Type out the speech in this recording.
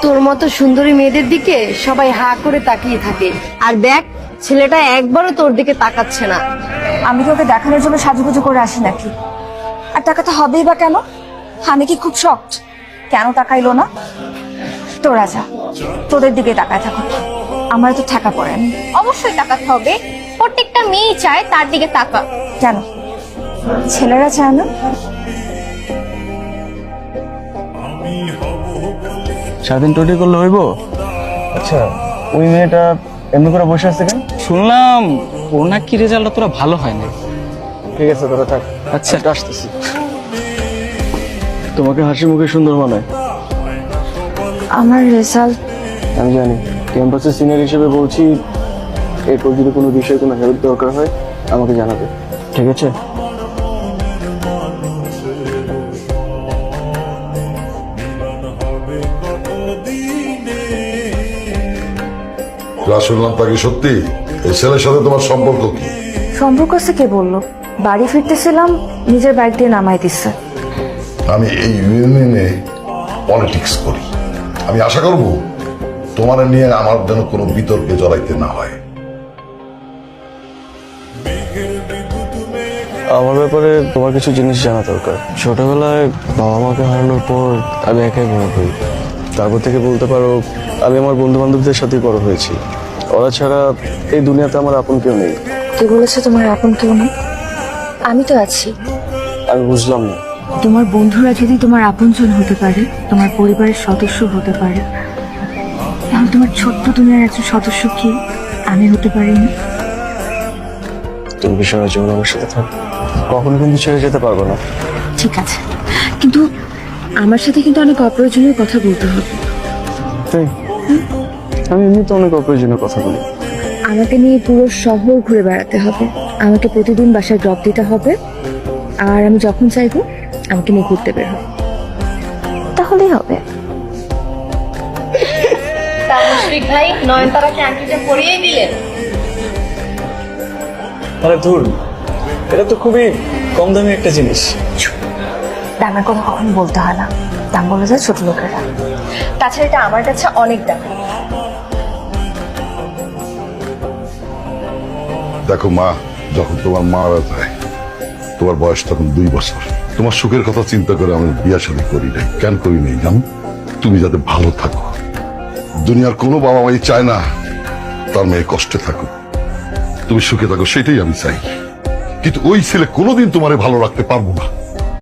তোর মতো সুন্দরী মেয়েদের দিকে সবাই হা করে তাকিয়ে থাকে, আর দেখ ছেলেটা একবারও তোর দিকে তাকাচ্ছে না। আমি কি ওকে দেখানোর জন্য সাজুগুজু করে আসি নাকি? আর টাকাটা হবেই বা কেন? আমি কি খুব শক্ট? কেন তাকাইলো না? তোরা যা, তোদের দিকে তাকায় থাকো, আমার তো ঠেকা পড়ে। অবশ্যই তাকাতে হবে, প্রত্যেকটা মেয়ে চায় তার দিকে তাকা। কেন ছেলেরা চায় না? সারাদিন টোটি করলে হইব? আচ্ছা, ওই মেয়েটা এমনি করে বসে আছে কেন? শুনলাম ওর নাকি রেজাল্টটা তোরা ভালো হয় না। ঠিক আছে, তোরা থাক। আচ্ছা আসতেছি। তোমাকে হাসি মুখে সুন্দর মানায়। আমার রেজাল্ট আমি জানি, ক্যাম্পাসের সিনিয়র হিসেবে বলছি, এরপর যদি কোনো বিষয়ে কোনো হেল্প দরকার হয় আমাকে জানাবে, ঠিক আছে? শুনলাম তাকে সত্যি এই ছেলের সাথে তোমার সম্পর্ক কি? সম্পর্ক আছে কে বললো? বাড়ি ফিরতেছিলাম, নিজের বাইক দিয়ে নামাই দিচ্ছে। আমি এই ইউনিয়নে পলিটিক্স করি, আমি আশা করব তোমার নিয়ে আমার যেন কোনো বিতর্কে জড়াইতে না হয়। আমার ব্যাপারে তোমার কিছু জিনিস জানা দরকার। ছোটবেলায় বাবা মাকে হারানোর পর আমি একাই বড় হই। তারপর থেকে বলতে পারো আমি আমার বন্ধু বান্ধবদের সাথে বড় হয়েছি। ওরা ছাড়া এই দুনিয়াতে আমার আপন কেউ নেই। কে বলেছে তোমার আপন কেউ নেই? আমি তো আছি। আমি বুঝলাম না। তোমার বন্ধুরা যদি তোমার আপনজন হতে পারে, তোমার পরিবারের সদস্য হতে পারে, তাহলে তোমার ছোট্ট দুনিয়ার একজন সদস্য কি আমি হতে পারিনি? তুমি কি সারা জীবন আমার সাথে থাকো? কখনো কিন্তু ছেড়ে যেতে পারবো না। ঠিক আছে, কিন্তু আমার সাথে কিন্তু অনেক অপ্রয়োজনীয় কথা বলতে হবে। তাই আমি এমনিতে অনেক অপ্রয়োজনীয় কথা বলি। আমাকে নিয়ে পুরো শহর ঘুরে বেড়াতে হবে, আমাকে প্রতিদিন বাসায় ড্রপ দিতে হবে, আর আমি যখন চাইবো আমাকে নিয়ে ঘুরতে বের হবে, তাহলেই হবে। তা মুশফিক ভাই নয়নতারাকে আংটিটা পরিয়ে দিলেন? আরে ধুর, এটা তো খুবই কম দামি একটা জিনিস। দামের কথা কখনো বলতে হয় না, দাম বলে যায় ছোট লোকেরা। তাছাড়া এটা আমার কাছে অনেক দাম। দেখো মা, যখন তোমার মারা যায় তোমার বয়স তখন 2 বছর। তোমার সুখের কথা চিন্তা করে আমি বিয়া শাদী করি নাই। কেন করি নাই জানো? তুমি যাতে ভালো থাকো। দুনিয়ার কোনো বাবা মাই চায় না তার মেয়ে কষ্টে থাকো, তুমি সুখে থাকো, সেটাই আমি চাই। কিন্তু ওই ছেলে কোনোদিন তোমারে ভালো রাখতে পারবো না।